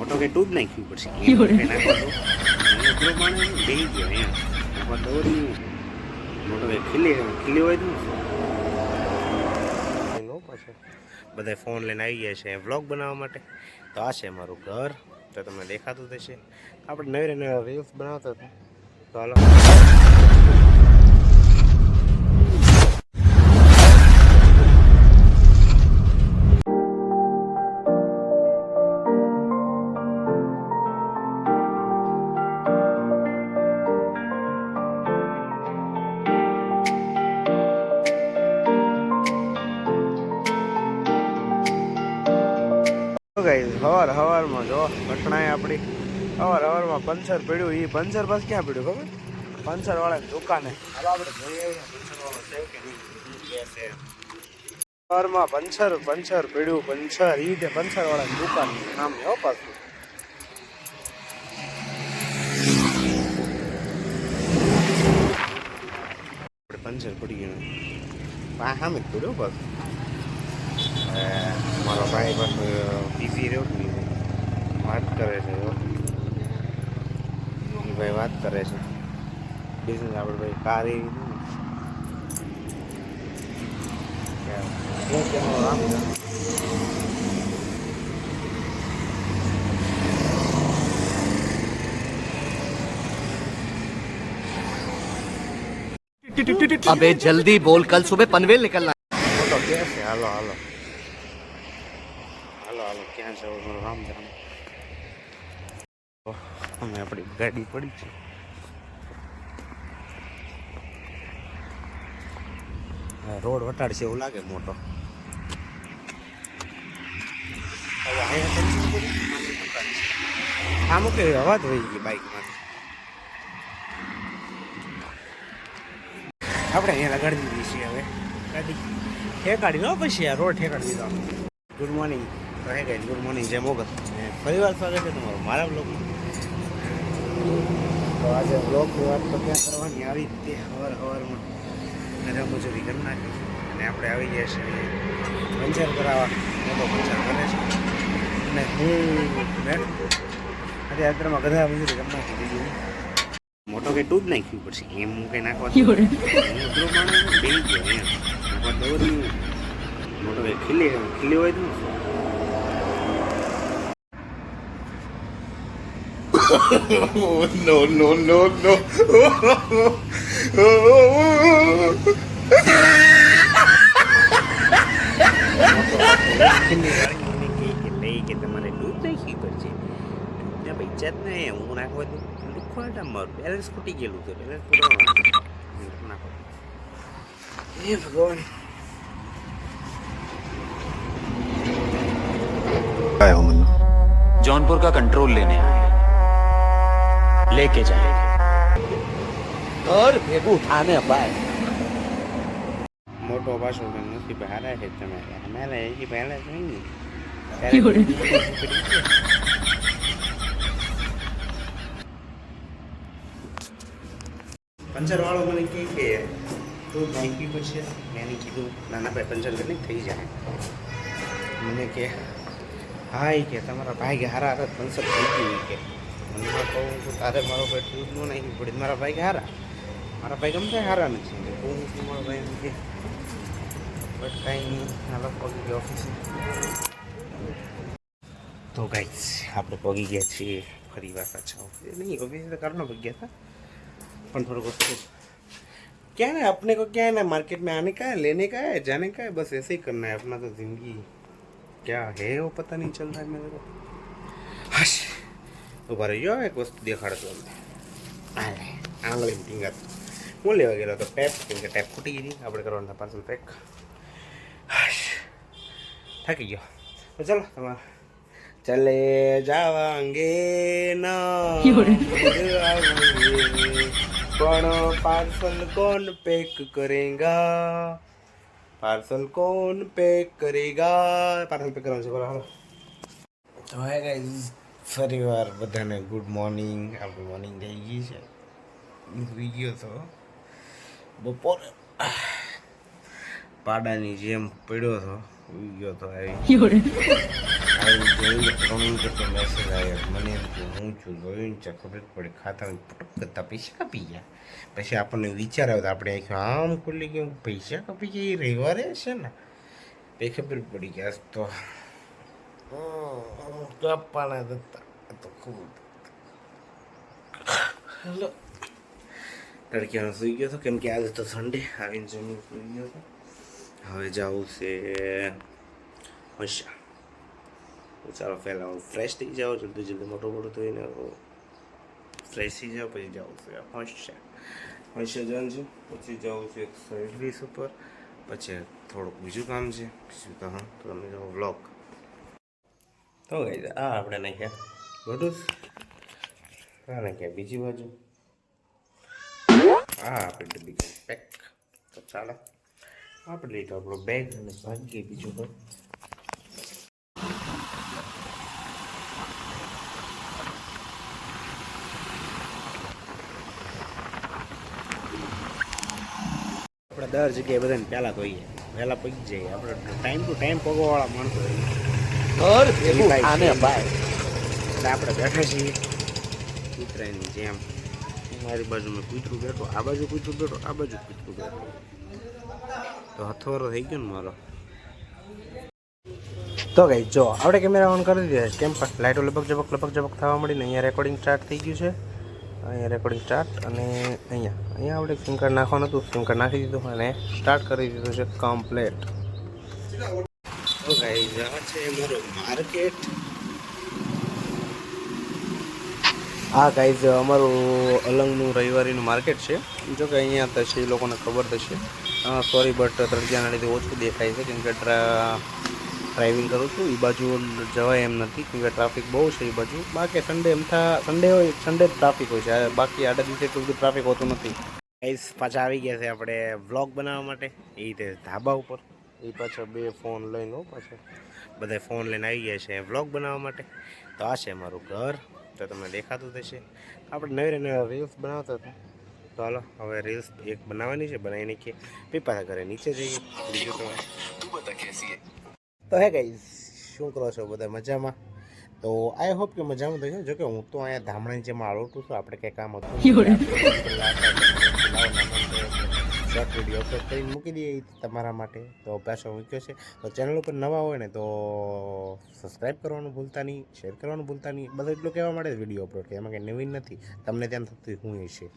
મોટો કે તું જ નાખ્યું પડશે એમ નાખવા દો ઉતરો પાણી બેસી ગયો અહીંયા નાખવા દોરી મોટો કે ખીલી હોય તો પાછળ બધા ફોન લઈને આવી ગયા છે વ્લોગ બનાવવા માટે. તો આ છે મારું ઘર, તો તમને દેખાતું થશે. આપણે નવી નવા રીલ્સ બનાવતા હતા. તો હાલો હવારમાં જો ઘટનાએ આપણી હવારમાં પંચર પડ્યું. એ પંચર બસ ક્યાં પડ્યું ખબર? પંચર વાળાની દુકાને. હવે આપણે જોઈએ પંચર વાળો છે કે નહીં. હવારમાં પંચર પડ્યું. પંચર એ રીતે પંચર વાળાની દુકાન નામ હો પાછું. આપણે પંચર પડી ગયું સામે જ પડ્યો બસ. મારો ભાઈ બસ બીઝી રહ્યો ને વાત કરે છે. ભાઈ વાત કરે છે બિઝનેસ. આપણે ભાઈ કાર એવી अबे जल्दी बोल, कल सुबह पनवेल निकलना. મોટો કે છે હાલો હાલો હાલો હાલો ક્યાં જવું મારું રામ રામ. અમે આપણી ગાડી પડી છે. રોડ વટાડશે એવું લાગે મોટો. હવે અહીંયા આમ કે અવાજ વહી ગઈ બાઇકમાં. આપણે અહીંયા લગાડી દીધી છીએ. હવે ગાડી ઠેકાડી ન પછી આ રોડ ઠેકાડી દીધો. ગુડ મોર્નિંગ રહે ગઈ. ગુડ મોર્નિંગ જય મોગલ. ફરીવાર સ્વાગત છે તમારું મારા બ્લોગમાં. તો આજે બ્લોગની વાત તો ક્યાં કરવાની આવી રીતે સવારમાં રજા મજૂરી કરી નાખી અને આપણે આવી ગયા છીએ પંચર કરાવવા. મોટો પંચર કરે છે અને હું બેઠું અત્યારમાં ગધા મજૂરી કરી નાખી દીધી. મોટો કે તું જ નાખ્યું પડશે એમ હું કંઈ નાખવા ઉતરો પાણી બેસી ગયો અહીંયા નાખવા દોરી મોટો કે ખીલી હોય તો no, no, no, no. કે તમારે દૂધ નાખી પડશે. દૂધના પૈસા જ ને હું નાખવા દઉં લુખવાટા મારું બેલેન્સ ખૂટી ગયેલું છે. બેલેન્સ નાખો એ ભગવાન. जौनपुर का कंट्रोल लेने आए, लेके जाएंगे और भेगू उठाने पाए. મોટો પાછો નસીબ હારા છે તમારે. અમારે એ પહેલા જ નહીં પંચર વાળો મને કહે કે તું નાખી પડશે. મેં કીધું નાના ભાઈ પંચર કરીને થઈ જાય. મને કે હા એ કે તમારા ભાઈ કે હારા હારા પંચર થઈ ગયું કે. મને કહું તો તારે મારો ભાઈ તું ન નાખી પડી. મારા ભાઈ કે હારા મારા ભાઈ ગમતા હારા નથી. હું મારો ભાઈ કે બટ કાંઈ નહીં હાલો પગી ગયા ઓફિસે. તો ગાઈસ આપણે પગી ગયા છીએ ફરી વાર પાછા ઓફિસે. નહીં ઓફિસે तो करना पड़ गया था पर थोड़ा बहुत क्या है अपने को क्या है ना मार्केट में आने का है लेने का है जाने का है बस ऐसे ही करना है अपना. तो ज़िंदगी क्या है वो पता नहीं चल रहा है मेरे को. हश ऊपर जो एक वस्तु देखाड़तो आंगળી ફિંગર હું લેવા ગયેલો તો ટેપ કેમ કે ટેપ ફૂટી ગઈ. આપણે કરવાના પાર્સલ પેક. થાકી ગયો તો ચાલો તમારે ચલે જાવાંગે ના પણ પાર્સલ કોણ પેક કરેગા. પાર્સલ કોણ પેક કરેગા. પાર્સલ પેક કરવાનું છે બોલો હાલો. તો હે ગાઈઝ ફરી વાર બધાને ગુડ મોર્નિંગ. આપણી મોર્નિંગ થઈ ગઈ છે. સુઈ ગયો તો બપોરે પાડાની જેમ પડ્યો હતો. સુઈ ગયો તો આવી જોઈને 3 મિનિટ તો મેસેજ આવ્યો મને એમ કે હું છું જોઈને છે ખબર પડી ખાતા પટક કરતા પૈસા કાપી ગયા પછી આપણને વિચાર આવ્યો તો આપણે આમ ખુલ્લી ગયું પૈસા કાપી ગયા એ રવિવારે છે ને પછી ખબર પડી કે આજ તો કાપવાના જ હતા તો ખૂબ હેલો તડક્યાનો સુઈ ગયો હતો કેમ કે આજે તો સન્ડે આવીને જમીન સુઈ ગયો હતો હવે જવું છે હોશિયાર ચાલો પહેલાં હું ફ્રેશ થઈ જાઉં જલ્દી જલ્દી મોટો થઈને ફ્રેશ થઈ જાઉં પછી જવું છે હોશિયાર જવાનું છે પછી જવું છે સર્વિસ ઉપર પછી થોડુંક બીજું કામ છે બીજું તો હા તો તમે જાઓ વ્લોગ તો ગઈ આ આપણે નાખ્યા બધું હા નાખ્યા બીજી બાજુ હા આપણે ડબ્બી પેક તો ચાલો આપણે લઈ તો આપણો બેગ અને ભાગીએ બીજું પણ આપણે દર જગ્યાએ બધાને પહેલાં કહીએ વહેલા પગી જઈએ આપણે ટાઈમ ટુ ટાઈમ પગવાવાળા માણસો और देखो आने बाय એટલે આપણે બેઠા છીએ કૂતરાની જેમ મારી બાજુમાં કૂતરું બેઠો આ બાજુ કૂતરું બેઠો આ બાજુ કૂતરું બેઠો તો હથવારો થઈ ગયો ને મારો તો ગઈ જો આપણે કેમેરા ઓન કરી દીધા કેમ પણ લાઇટો લપક ઝપક થવા મળી ને અહીંયા રેકોર્ડિંગ સ્ટાર્ટ થઈ ગયું છે અહીંયા રેકોર્ડિંગ સ્ટાર્ટ અને અહીંયા આપણે સિમ કાર્ડ નાખવાનું હતું સિમ કાર્ડ નાખી દીધું અને સ્ટાર્ટ કરી દીધું છે કમ્પ્લેટ તો ગાઈઝ આ છે મારું માર્કેટ આ ગાઈઝ અમારું અલંગનું રવિવારીનું માર્કેટ છે જો કે અહીંયા થશે એ લોકોને ખબર થશે સોરી બટ તડક્યાના લીધે ઓછું દેખાય છે કેમ કે ડ્રાઇવિંગ કરું છું એ બાજુ જવાય એમ નથી કેમ કે ટ્રાફિક બહુ છે એ બાજુ બાકી સન્ડે સન્ડે હોય સન્ડે ટ્રાફિક હોય છે બાકી આડા દિવસે એટલું બધું ટ્રાફિક હોતું નથી ગાઈઝ પાછા આવી ગયા છે આપણે વ્લોગ બનાવવા માટે એ રીતે ધાબા ઉપર એ પાછા બે ફોન લઈને પાછા બધા ફોન લઈને આવી ગયા છે વ્લોગ બનાવવા માટે તો આ છે અમારું ઘર તો તમને દેખાતું થશે આપણે નવી રીલ્સ બનાવતા હતા તો હાલો હવે રીલ્સ એક બનાવવાની છે બનાવી નાખીએ પછી પાછા ઘરે નીચે જઈએ બીજું તો હે ગાઈઝ શું કરો છો બધા મજામાં તો આઈ હોપ કે મજામાં થશે જો કે હું તો અહીંયા ધામણાની જેમ આળોટું છું આપણે કંઈ કામ હતું શોર્ટ વિડીયો અપલોડ કરીને મૂકી દઈએ તમારા માટે તો પાછો મૂક્યો છે તો ચેનલ ઉપર નવા હોય ને તો સબસ્ક્રાઈબ કરવાનું ભૂલતા નહીં શેર કરવાનું ભૂલતા નહીં બધું એટલું કહેવા માટે જ વિડીયો અપલોડ કે એમાં કંઈ નવીન નથી તમને ત્યાં થતું હું એ છે